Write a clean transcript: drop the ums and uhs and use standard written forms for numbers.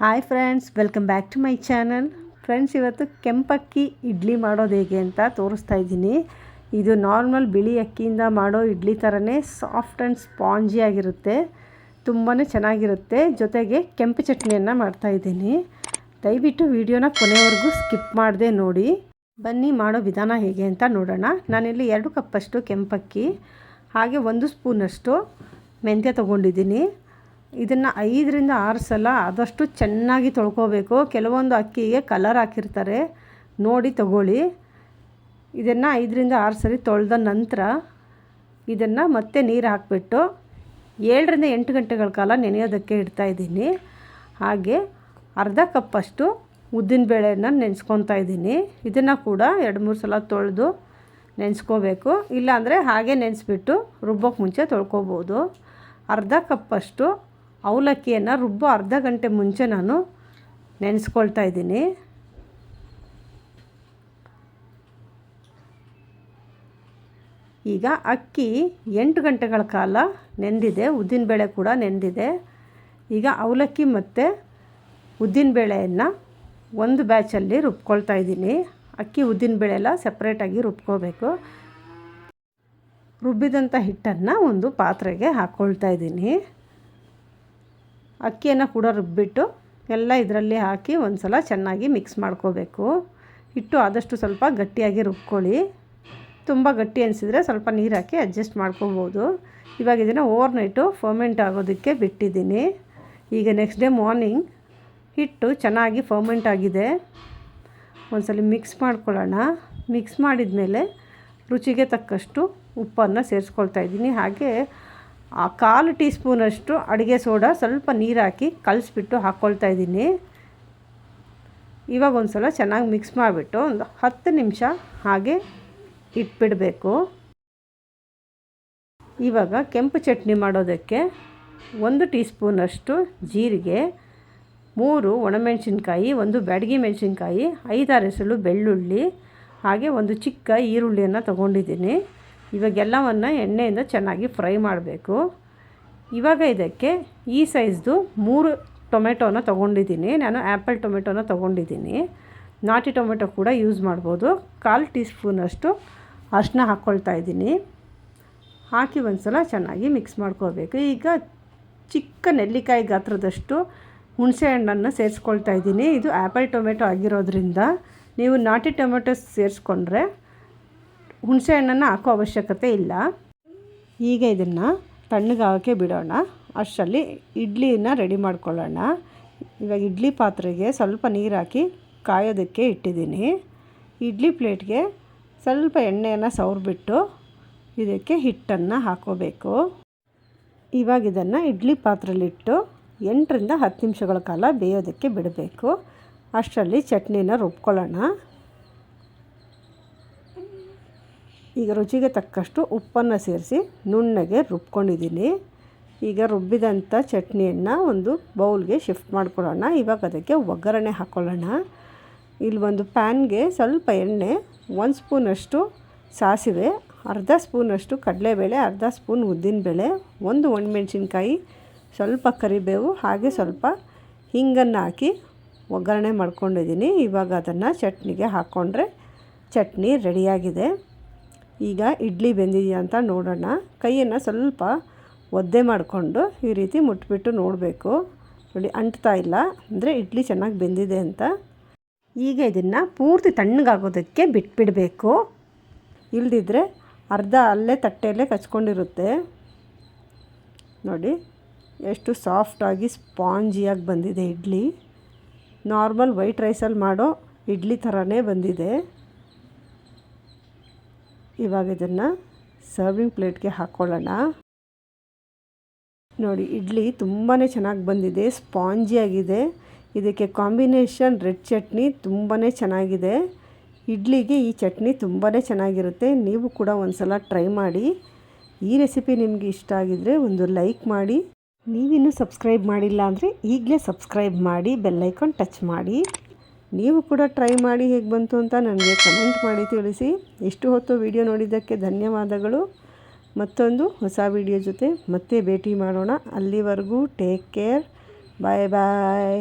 Hi friends, welcome back to my channel. Friends, ಇವತ್ತು ಕೆಂಪಕ್ಕಿ ಇಡ್ಲಿ ಮಾಡೋದು ಹೇಗೆ ಅಂತ ತೋರಿಸ್ತಾ ಇದ್ದೀನಿ. ಇದು ನಾರ್ಮಲ್ ಬಿಳಿ ಅಕ್ಕಿಯಿಂದ ಮಾಡೋ ಇಡ್ಲಿ ಥರನೇ ಸಾಫ್ಟ್ ಆ್ಯಂಡ್ ಸ್ಪಾಂಜಿ ಆಗಿರುತ್ತೆ. ತುಂಬಾ ಚೆನ್ನಾಗಿರುತ್ತೆ. ಜೊತೆಗೆ ಕೆಂಪು ಚಟ್ನಿಯನ್ನು ಮಾಡ್ತಾಯಿದ್ದೀನಿ. ದಯವಿಟ್ಟು ವಿಡಿಯೋನ ಕೊನೆವರೆಗೂ ಸ್ಕಿಪ್ ಮಾಡದೆ ನೋಡಿ. ಬನ್ನಿ ಮಾಡೋ ವಿಧಾನ ಹೇಗೆ ಅಂತ ನೋಡೋಣ. ನಾನಿಲ್ಲಿ 2 ಕಪ್ಪಷ್ಟು ಕೆಂಪಕ್ಕಿ, ಹಾಗೆ 1 ಸ್ಪೂನಷ್ಟು ಮೆಂತ್ಯ ತೊಗೊಂಡಿದ್ದೀನಿ. ಇದನ್ನು 5 ರಿಂದ 6 ಸಲ ಆದಷ್ಟು ಚೆನ್ನಾಗಿ ತೊಳ್ಕೊಬೇಕು. ಕೆಲವೊಂದು ಅಕ್ಕಿಗೆ ಕಲರ್ ಹಾಕಿರ್ತಾರೆ, ನೋಡಿ ತಗೊಳ್ಳಿ. ಇದನ್ನು 5 ರಿಂದ 6 ಸರಿ ತೊಳೆದ ನಂತರ ಇದನ್ನು ಮತ್ತೆ ನೀರು ಹಾಕಿಬಿಟ್ಟು 7 ರಿಂದ 8 ಗಂಟೆಗಳ ಕಾಲ ನೆನೆಯೋದಕ್ಕೆ ಇಡ್ತಾಯಿದ್ದೀನಿ. ಹಾಗೆ ಅರ್ಧ ಕಪ್ಪಷ್ಟು ಉದ್ದಿನಬೇಳೆಯನ್ನು ನೆನೆಸ್ಕೊತಾ ಇದ್ದೀನಿ. ಇದನ್ನು ಕೂಡ 2-3 ಸಲ ತೊಳೆದು ನೆನೆಸ್ಕೋಬೇಕು. ಇಲ್ಲಾಂದರೆ ಹಾಗೆ ನೆನೆಸ್ಬಿಟ್ಟು ರುಬ್ಬೋಕ್ಕೆ ಮುಂಚೆ ತೊಳ್ಕೊಬೋದು. ಅರ್ಧ ಕಪ್ಪಷ್ಟು ಅವಲಕ್ಕಿಯನ್ನು ರುಬ್ಬೋ ಅರ್ಧ ಗಂಟೆ ಮುಂಚೆ ನಾನು ನೆನೆಸ್ಕೊಳ್ತಾ ಇದ್ದೀನಿ. ಈಗ ಅಕ್ಕಿ 8 ಗಂಟೆಗಳ ಕಾಲ ನೆಂದಿದೆ, ಉದ್ದಿನಬೇಳೆ ಕೂಡ ನೆಂದಿದೆ. ಈಗ ಅವಲಕ್ಕಿ ಮತ್ತು ಉದ್ದಿನಬೇಳೆಯನ್ನು ಒಂದು ಬ್ಯಾಚಲ್ಲಿ ರುಬ್ಕೊಳ್ತಾ ಇದ್ದೀನಿ. ಅಕ್ಕಿ ಉದ್ದಿನಬೇಳೆ ಎಲ್ಲ ಸಪ್ರೇಟಾಗಿ ರುಬ್ಕೋಬೇಕು. ರುಬ್ಬಿದಂಥ ಹಿಟ್ಟನ್ನು ಒಂದು ಪಾತ್ರೆಗೆ ಹಾಕ್ಕೊಳ್ತಾ ಇದ್ದೀನಿ. ಅಕ್ಕಿಯನ್ನು ಕೂಡ ರುಬ್ಬಿಟ್ಟು ಎಲ್ಲ ಇದರಲ್ಲಿ ಹಾಕಿ ಒಂದು ಸಲ ಚೆನ್ನಾಗಿ ಮಿಕ್ಸ್ ಮಾಡ್ಕೋಬೇಕು. ಹಿಟ್ಟು ಆದಷ್ಟು ಸ್ವಲ್ಪ ಗಟ್ಟಿಯಾಗಿ ರುಬ್ಕೊಳ್ಳಿ. ತುಂಬ ಗಟ್ಟಿ ಅನಿಸಿದರೆ ಸ್ವಲ್ಪ ನೀರು ಹಾಕಿ ಅಡ್ಜಸ್ಟ್ ಮಾಡ್ಕೋಬೋದು. ಇವಾಗ ಇದನ್ನು ಓವರ್ನೈಟು ಫರ್ಮೆಂಟ್ ಆಗೋದಕ್ಕೆ ಬಿಟ್ಟಿದ್ದೀನಿ. ಈಗ ನೆಕ್ಸ್ಟ್ ಡೇ ಮಾರ್ನಿಂಗ್ ಹಿಟ್ಟು ಚೆನ್ನಾಗಿ ಫರ್ಮೆಂಟ್ ಆಗಿದೆ. ಒಂದ್ಸಲ ಮಿಕ್ಸ್ ಮಾಡ್ಕೊಳ್ಳೋಣ. ಮಿಕ್ಸ್ ಮಾಡಿದ ಮೇಲೆ ರುಚಿಗೆ ತಕ್ಕಷ್ಟು ಉಪ್ಪನ್ನು ಸೇರಿಸ್ಕೊಳ್ತಾ ಇದ್ದೀನಿ. ಹಾಗೆ 1/4 ಟೀ ಸ್ಪೂನಷ್ಟು ಅಡುಗೆ ಸೋಡಾ ಸ್ವಲ್ಪ ನೀರು ಹಾಕಿ ಕಲಿಸ್ಬಿಟ್ಟು ಹಾಕ್ಕೊಳ್ತಾ ಇದ್ದೀನಿ. ಇವಾಗ ಒಂದು ಸಲ ಚೆನ್ನಾಗಿ ಮಿಕ್ಸ್ ಮಾಡಿಬಿಟ್ಟು ಒಂದು 10 ನಿಮಿಷ ಹಾಗೆ ಇಟ್ಬಿಡಬೇಕು. ಇವಾಗ ಕೆಂಪು ಚಟ್ನಿ ಮಾಡೋದಕ್ಕೆ 1 ಟೀ ಸ್ಪೂನಷ್ಟು ಜೀರಿಗೆ, 3 ಒಣಮೆಣಸಿನ್ಕಾಯಿ, 1 ಬ್ಯಾಡಗಿ ಮೆಣಸಿನ್ಕಾಯಿ, 5-6 ಎಸಳು ಬೆಳ್ಳುಳ್ಳಿ, ಹಾಗೆ 1 ಚಿಕ್ಕ ಈರುಳ್ಳಿಯನ್ನು ತೊಗೊಂಡಿದ್ದೀನಿ. ಇವಾಗೆಲ್ಲವನ್ನು ಎಣ್ಣೆಯಿಂದ ಚೆನ್ನಾಗಿ ಫ್ರೈ ಮಾಡಬೇಕು. ಇವಾಗ ಇದಕ್ಕೆ ಈ ಸೈಜ್ದು 3 ಟೊಮೆಟೊನ ತೊಗೊಂಡಿದ್ದೀನಿ. ನಾನು ಆ್ಯಪಲ್ ಟೊಮೆಟೊನ ತೊಗೊಂಡಿದ್ದೀನಿ. ನಾಟಿ ಟೊಮೆಟೊ ಕೂಡ ಯೂಸ್ ಮಾಡ್ಬೋದು. 1/4 ಟೀ ಸ್ಪೂನಷ್ಟು ಅರಿಶಿನ ಹಾಕ್ಕೊಳ್ತಾ ಇದ್ದೀನಿ. ಹಾಕಿ ಒಂದು ಸಲ ಚೆನ್ನಾಗಿ ಮಿಕ್ಸ್ ಮಾಡ್ಕೋಬೇಕು. ಈಗ ಚಿಕ್ಕ ನೆಲ್ಲಿಕಾಯಿ ಗಾತ್ರದಷ್ಟು ಹುಣಸೆ ಹಣ್ಣನ್ನು ಸೇರಿಸ್ಕೊಳ್ತಾ ಇದ್ದೀನಿ. ಇದು ಆ್ಯಪಲ್ ಟೊಮೆಟೊ ಆಗಿರೋದ್ರಿಂದ ನೀವು ನಾಟಿ ಟೊಮೆಟೊ ಸೇರಿಸ್ಕೊಂಡ್ರೆ ಹುಣಸೆ ಹಣ್ಣನ್ನು ಹಾಕೋ ಅವಶ್ಯಕತೆ ಇಲ್ಲ. ಈಗ ಇದನ್ನು ತಣ್ಣಗಾಗೋಕ್ಕೆ ಬಿಡೋಣ. ಅಷ್ಟರಲ್ಲಿ ಇಡ್ಲಿನ ರೆಡಿ ಮಾಡ್ಕೊಳ್ಳೋಣ. ಇವಾಗ ಇಡ್ಲಿ ಪಾತ್ರೆಗೆ ಸ್ವಲ್ಪ ನೀರು ಹಾಕಿ ಕಾಯೋದಕ್ಕೆ ಇಟ್ಟಿದ್ದೀನಿ. ಇಡ್ಲಿ ಪ್ಲೇಟ್ಗೆ ಸ್ವಲ್ಪ ಎಣ್ಣೆಯನ್ನು ಸವರ್ಬಿಟ್ಟು ಇದಕ್ಕೆ ಹಿಟ್ಟನ್ನು ಹಾಕೋಬೇಕು. ಇವಾಗ ಇದನ್ನು ಇಡ್ಲಿ ಪಾತ್ರೆಯಲ್ಲಿಟ್ಟು 8 ರಿಂದ 10 ನಿಮಿಷಗಳ ಕಾಲ ಬೇಯೋದಕ್ಕೆ ಬಿಡಬೇಕು. ಅಷ್ಟರಲ್ಲಿ ಚಟ್ನಿನ ರುಬ್ಕೊಳ್ಳೋಣ. ಈಗ ರುಚಿಗೆ ತಕ್ಕಷ್ಟು ಉಪ್ಪನ್ನು ಸೇರಿಸಿ ನುಣ್ಣಗೆ ರುಬ್ಕೊಂಡಿದ್ದೀನಿ. ಈಗ ರುಬ್ಬಿದಂಥ ಚಟ್ನಿಯನ್ನು ಒಂದು ಬೌಲ್ಗೆ ಶಿಫ್ಟ್ ಮಾಡ್ಕೊಳ್ಳೋಣ. ಇವಾಗ ಅದಕ್ಕೆ ಒಗ್ಗರಣೆ ಹಾಕ್ಕೊಳ್ಳೋಣ. ಇಲ್ಲಿ ಒಂದು ಪ್ಯಾನ್ಗೆ ಸ್ವಲ್ಪ ಎಣ್ಣೆ, 1 ಸ್ಪೂನಷ್ಟು ಸಾಸಿವೆ, ಅರ್ಧ ಸ್ಪೂನಷ್ಟು ಕಡಲೆಬೇಳೆ, ಅರ್ಧ ಸ್ಪೂನ್ ಉದ್ದಿನಬೇಳೆ, 1 ಒಣಮೆಣಸಿನ್ಕಾಯಿ, ಸ್ವಲ್ಪ ಕರಿಬೇವು, ಹಾಗೆ ಸ್ವಲ್ಪ ಹಿಂಗನ್ನು ಹಾಕಿ ಒಗ್ಗರಣೆ ಮಾಡ್ಕೊಂಡಿದ್ದೀನಿ. ಇವಾಗ ಅದನ್ನು ಚಟ್ನಿಗೆ ಹಾಕ್ಕೊಂಡ್ರೆ ಚಟ್ನಿ ರೆಡಿಯಾಗಿದೆ. ಈಗ ಇಡ್ಲಿ ಬೆಂದಿದೆಯಾ ಅಂತ ನೋಡೋಣ. ಕೈಯನ್ನು ಸ್ವಲ್ಪ ಒದ್ದೆ ಮಾಡಿಕೊಂಡು ಈ ರೀತಿ ಮುಟ್ಬಿಟ್ಟು ನೋಡಬೇಕು. ನೋಡಿ, ಅಂಟ್ತಾ ಇಲ್ಲ ಅಂದರೆ ಇಡ್ಲಿ ಚೆನ್ನಾಗಿ ಬೆಂದಿದೆ ಅಂತ. ಈಗ ಇದನ್ನು ಪೂರ್ತಿ ತಣ್ಣಗಾಗೋದಕ್ಕೆ ಬಿಟ್ಬಿಡಬೇಕು. ಇಲ್ದಿದ್ರೆ ಅರ್ಧ ಅಲ್ಲೇ ತಟ್ಟೆಯಲ್ಲೇ ಕಚ್ಕೊಂಡಿರುತ್ತೆ. ನೋಡಿ ಎಷ್ಟು ಸಾಫ್ಟಾಗಿ ಸ್ಪಾಂಜಿಯಾಗಿ ಬಂದಿದೆ ಇಡ್ಲಿ. ನಾರ್ಮಲ್ ವೈಟ್ ರೈಸಲ್ಲಿ ಮಾಡೋ ಇಡ್ಲಿ ಥರನೇ ಬಂದಿದೆ. ಇವಾಗ ಇದನ್ನು ಸರ್ವಿಂಗ್ ಪ್ಲೇಟ್ಗೆ ಹಾಕ್ಕೊಳ್ಳೋಣ. ನೋಡಿ, ಇಡ್ಲಿ ತುಂಬಾ ಚೆನ್ನಾಗಿ ಬಂದಿದೆ, ಸ್ಪಾಂಜಿಯಾಗಿದೆ. ಇದಕ್ಕೆ ಕಾಂಬಿನೇಷನ್ ರೆಡ್ ಚಟ್ನಿ ತುಂಬಾ ಚೆನ್ನಾಗಿದೆ. ಇಡ್ಲಿಗೆ ಈ ಚಟ್ನಿ ತುಂಬಾ ಚೆನ್ನಾಗಿರುತ್ತೆ. ನೀವು ಕೂಡ ಒಂದು ಸಲ ಟ್ರೈ ಮಾಡಿ. ಈ ರೆಸಿಪಿ ನಿಮಗೆ ಇಷ್ಟ ಆಗಿದರೆ ಒಂದು ಲೈಕ್ ಮಾಡಿ. ನೀವಿನ್ನೂ ಸಬ್ಸ್ಕ್ರೈಬ್ ಮಾಡಿಲ್ಲ ಅಂದರೆ ಈಗಲೇ ಸಬ್ಸ್ಕ್ರೈಬ್ ಮಾಡಿ, ಬೆಲ್ ಐಕಾನ್ ಟಚ್ ಮಾಡಿ. ನೀವು ಕೂಡ ಟ್ರೈ ಮಾಡಿ ಹೇಗೆ ಬಂತು ಅಂತ ನನಗೆ ಕಮೆಂಟ್ ಮಾಡಿ ತಿಳಿಸಿ. ಇಷ್ಟು ಹೊತ್ತು ವಿಡಿಯೋ ನೋಡಿದ್ದಕ್ಕೆ ಧನ್ಯವಾದಗಳು. ಮತ್ತೊಂದು ಹೊಸ ವಿಡಿಯೋ ಜೊತೆ ಮತ್ತೆ ಭೇಟಿ ಮಾಡೋಣ. ಅಲ್ಲಿವರೆಗೂ ಟೇಕ್ ಕೇರ್. ಬಾಯ್ ಬಾಯ್.